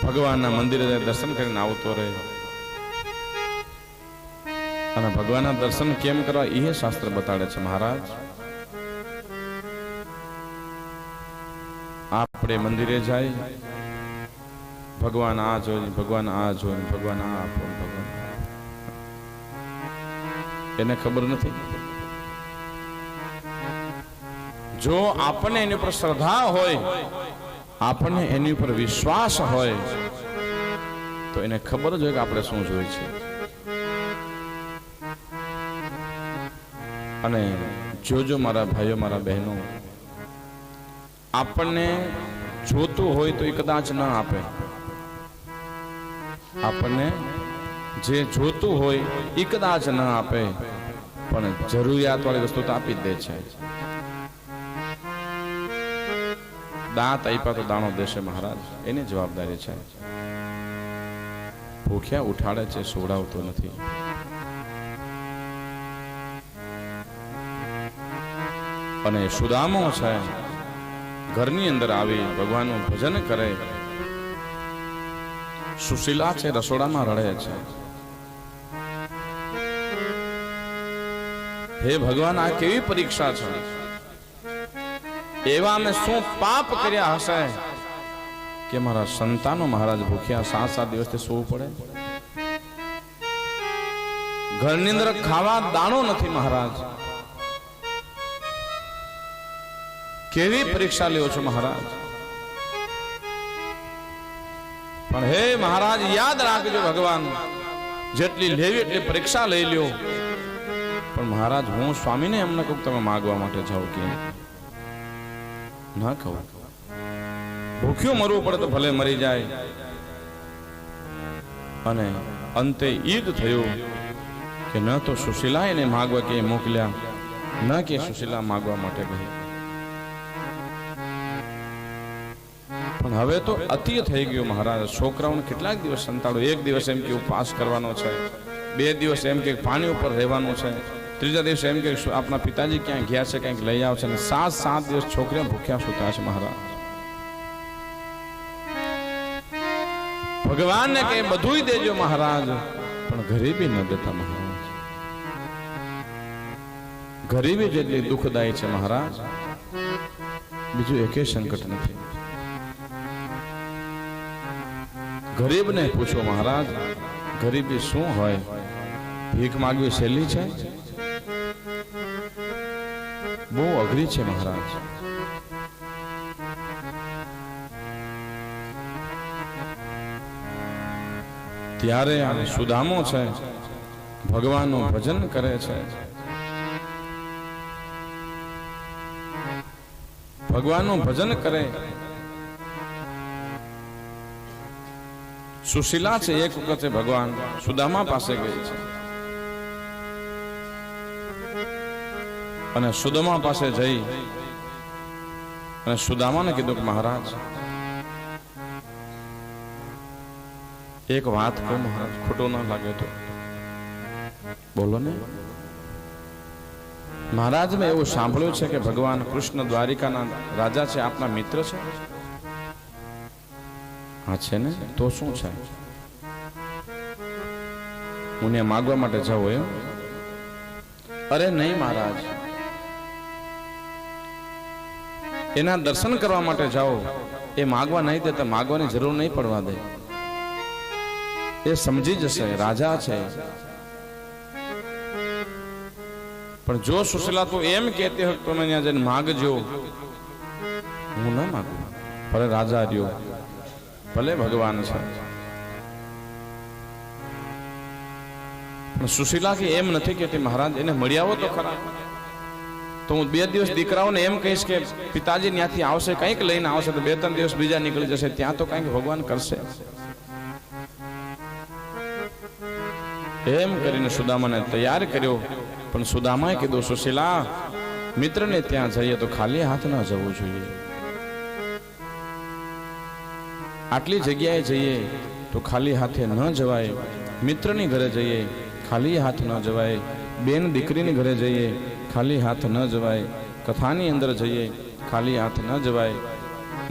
ભગવાનના મંદિરે દર્શન કરીને આવતો રહે. અને ભગવાનના દર્શન કેમ કરવા એ શાસ્ત્ર બતાડે છે. મહારાજ, આપણે મંદિરે જાય, ભગવાન આ જોઈ, ભગવાન આ જોઈ, ભગવાન આ આપો, ભગવાન એને ખબર નથી. જો આપણને એની ઉપર શ્રદ્ધા હોય, આપણને એની ઉપર વિશ્વાસ હોય, તો એને ખબર જ હોય કે આપણે શું જોઈએ છે. અને જોજો મારા ભાઈઓ, મારા બહેનો, આપણને જોતું હોય તો એ કદાચ ના આપે. આપણને જે જોતું હોય એ કદાચ ના આપે, પણ જરૂરિયાત વાળી વસ્તુ તો આપી જ દે છે. દાંત આપ્યા તો દાણો દેશે મહારાજ, એની જવાબદારી છે. ભૂખ્યા ઉઠાડે છે, સોડાવતો નથી. અને સુદામો છે, ઘરની અંદર આવી ભગવાનનું ભજન કરે. સુશીલા છે, રસોડામાં રડે છે. હે ભગવાન, આ કેવી પરીક્ષા છે? એવા અમે શું પાપ કર્યા હશે કે મારા સંતાનો મહારાજ ભૂખ્યા 7-7 દિવસથી સૂવું પડે? ઘરની અંદર ખાવા દાણો નથી મહારાજ. કેવી પરીક્ષા લ્યો છો મહારાજ? પણ હે મહારાજ, યાદ રાખજો ભગવાન, જેટલી લેવી એટલી પરીક્ષા લઈ લ્યો. પણ મહારાજ, હું સ્વામીને એમને કહું તમે માગવા માટે જાઓ કે ના કહું. ભૂખ્યું મરવું પડે તો ભલે મરી જાય. અને અંતે ઈદ થયું કે ન તો સુશીલા એને માગવા કે મોકલ્યા, ન કે સુશીલા માગવા માટે ગઈ. પણ હવે તો અતિ થઈ ગયું મહારાજ. છોકરાઓને કેટલાક દિવસ સંતાડો. એક દિવસ એમ કે ઉપવાસ કરવાનો છે, 2 દિવસ એમ કે પાણી ઉપર રહેવાનું છે, 3જા દિવસે એમ કે આપણા પિતાજી ક્યાં ગયા છે, કંઈક લઈ આવશે. અને 7 દિવસ છોકરીઓ ભૂખ્યા સૂતા છે મહારાજ. ભગવાનને કે બધુંય દેજો મહારાજ, પણ ગરીબી ન દેતા મહારાજ. ગરીબી જેટલી દુઃખદાયી છે મહારાજ, બીજું એકે સંકટ નથી. ગરીબને પૂછો મહારાજ, ગરીબી શું હોય? ભીખ માગવી સહેલી છે? બહુ અઘરી છે મહારાજ. ત્યારે આ સુદામો છે, ભગવાનનું ભજન કરે છે. ભગવાનનું ભજન કરે. સુશીલા છે, એક વખતે ભગવાન સુદામા પાસે ગઈ છે. અને સુદામા પાસે જઈ અને સુદામાને કીધું કે મહારાજ, એક વાત કહું મહારાજ, ખોટો ના લાગે તો બોલો ને. મહારાજ, મેં એવું સાંભળ્યું છે કે ભગવાન કૃષ્ણ દ્વારિકાના રાજા છે, આપના મિત્ર છે. હા છે ને, તો શું છે? હું ને માગવા માટે જાઉં એમ? અરે નહીં મહારાજ, એના દર્શન કરવા માટે જાઓ. એ માગવા નહીં દેતા, માગવાની જરૂર નહીં પડવા દે. એ સમજી જશે, રાજા છે. પણ જો સુશીલા તું એમ કહેતી હોય તમે ત્યાં જઈને માગજો, હું ના માગું. ભલે રાજા રહ્યો, ભલે ભગવાન છે. પણ સુશીલા કે એમ નથી કહેતી મહારાજ, એને મળી આવો તો ખરા. તો હું 2 દિવસ દીકરાઓને એમ કહીશ કે પિતાજી ત્યાંથી આવશે, કંઈક લઈને આવશે, તો 2-3 દિવસ બીજા નીકળી જશે, ત્યાં તો કંઈક ભગવાન કરશે. એમ કરીને સુદામાને તૈયાર કર્યો. પણ સુદામાએ કીધું, સુશીલા, મિત્રને ત્યાં જઈએ તો ખાલી હાથ ન જવું જોઈએ. આટલી જગ્યાએ જઈએ તો ખાલી હાથે ન જવાય. મિત્રની ઘરે જઈએ ખાલી હાથ ન જવાય. બેન દીકરીની ઘરે જઈએ ખાલી હાથ ન જવાય. કથાની અંદર જઈએ ખાલી હાથ ન જવાય.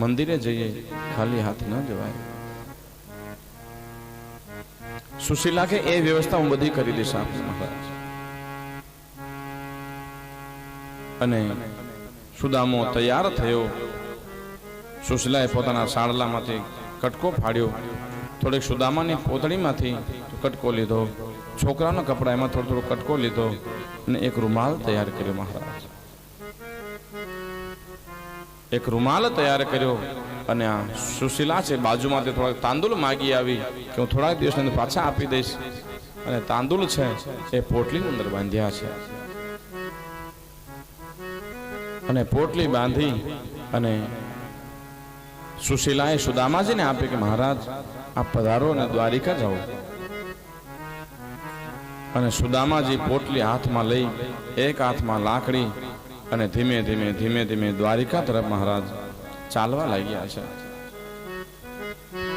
મંદિરે જઈએ ખાલી હાથ ન જવાય. સુશીલા કે એ વ્યવસ્થા હું બધી કરી દઈશ આપને મહારાજ. અને સુદામો તૈયાર થયો. સુશીલાએ પોતાના સાડલામાંથી કટકો ફાડ્યો, થોડીક સુદામાની પોતળીમાંથી કટકો લીધો, છોકરાનો કપડા એમાં થોડો થોડો કટકો લીધો અને એક રૂમાલ તૈયાર કર્યો મહારાજ. એક રૂમાલ તૈયાર કર્યો અને આ સુશીલા છે બાજુમાંથી થોડાક તાંદુલ માગી આવી કે હું થોડાક દિવસની અંદર પાછા આપી દઈશ. અને તાંદુલ છે એ પોટલીની અંદર બાંધ્યા છે અને પોટલી બાંધી અને સુશીલાએ સુદામાજીને આપી કે મહારાજ આપ પધારો અને દ્વારિકા જાઓ. અને સુદામાજી પોટલી હાથમાં લઈ એક હાથમાં લાકડી અને ધીમે ધીમે ધીમે ધીમે દ્વારિકા તરફ મહારાજ ચાલવા લાગ્યા છે.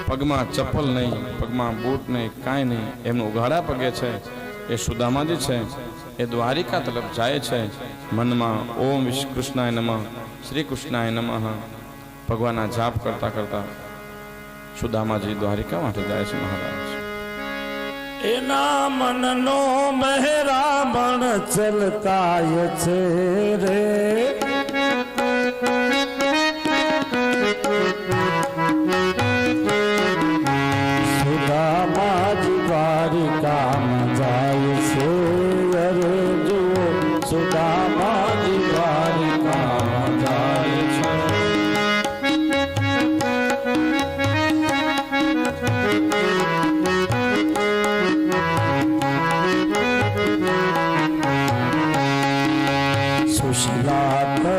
પગમાં ચપ્પલ નહીં, પગમાં બૂટ નહીં, કાંઈ નહીં, એમનું ઉઘાડા પગે છે એ સુદામાજી છે એ દ્વારિકા તરફ જાય છે. મનમાં ઓમ કૃષ્ણાય નમઃ, શ્રી કૃષ્ણાય નમઃ ભગવાનના જાપ કરતા કરતા સુદામાજી દ્વારિકા માટે જાય છે મહારાજ. એના મનનો મહેરામણ ચલકાય છે રે, સુદામાજી દ્વારિકામાં જાય છે. અરે જુઓ સુદામાજી દ્વારિકામાં જાય છે. સુશીલા કહે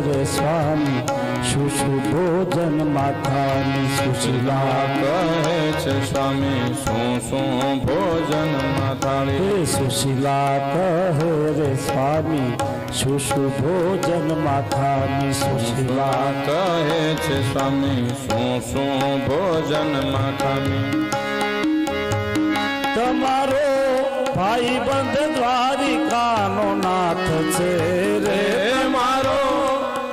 રે સ્વામી શું શું ભોજન માથાની. સુશીલા કહે છે સ્વામી શું શું ભોજન માથાળી. સુશીલા કહે રે સ્વામી શું શું ભોજન માથાની. સુશીલા કહે છે સ્વામી શું શું ભોજન માથાની. તમારો ભાઈ બંધ દ્વારિકાનો નાથ છે રે, મારો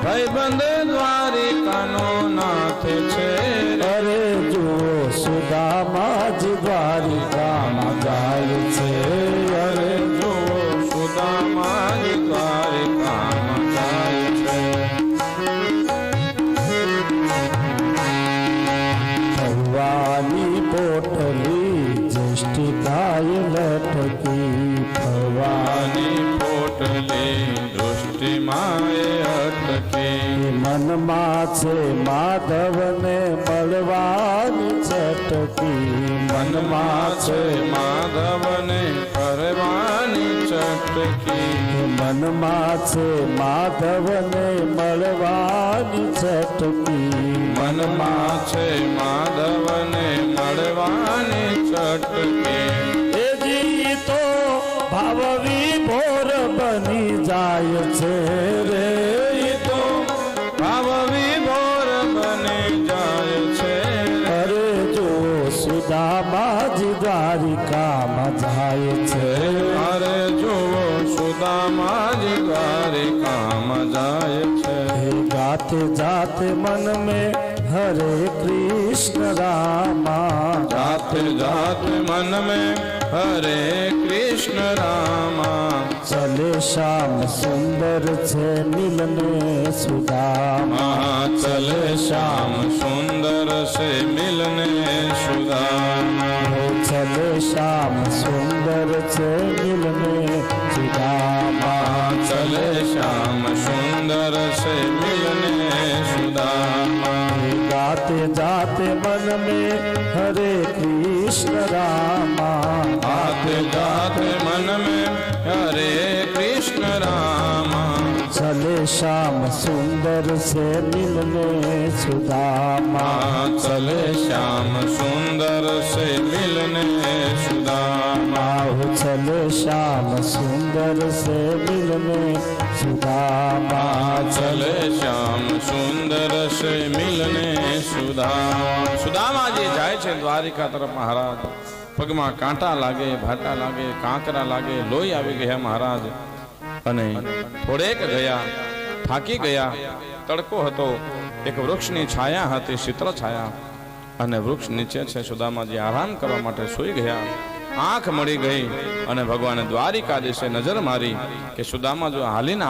ભાઈબંધ દ્વારિકાનો નાથ છે. અરે જુઓ સુદામાજી દ્વારિકામાં જાય છે. અરે જુઓ સુદામાજી દ્વારિકામાં જાય છે. ભવાની પોટલી જ્યેષ્ઠી ગાય લટકી. ભવાની પોટલી દૃષ્ટિમાં અટકી. મનમાં છે માધવને મળવાની ચટકી. મનમાં છે માધવને કરવાની ચટકી. મનમાં છે માધવને મળવાની ચટકી. મનમાં છે માધવને મળવાની ચટકી. એ જી તો ભાવ વિભોર બની જાય છે રે, તો ભાવ વિભોર બની જાય છે. અરે જો સુદામાજી દ્વારિકામાં જાય છે. અરે જુઓ સુદામાજી દ્વારિકામાં જાય છે. गाते जाते मन में हरे कृष्ण रामा. जाते जाते मन में हरे कृष्ण रामा. चले श्याम सुंदर छे मिलने सुदामा. चले श्याम सुंदर से मिलने सुदामा. चले श्याम सुंदर छे मिलने सुदामा. चले श्याम सुंदर से मिलने सुदामा. गाते जाते मन में हरे कृष्ण रामा. आते जाते मन में हरे कृष्ण रामा. चले श्याम सुंदर से मिलने सुदामा. चले श्याम सुंदर से मिलने सुदामा. चले श्याम सुंदर से मिलने सुदामा. चले श्याम सुंदर से मिलने सुदामा. સુદામાજી જાય છે દ્વારિકા તરફ મહારાજ. પગમાં કાંટા લાગે, ભાટા લાગે, કાંકરા લાગે, લોહી આવી ગયા મહારાજ. અને થોડેક ગયા, થાકી ગયા. તડકો હતો, એક વૃક્ષની છાયા હતી, શીતળ છાયા. અને વૃક્ષ નીચે છે સુદામાજી આરામ કરવા માટે સૂઈ ગયા. આંખ મળી ગઈ અને ભગવાને દ્વારિકાધીશે નજર મારી કે સુદામા જો હાલીને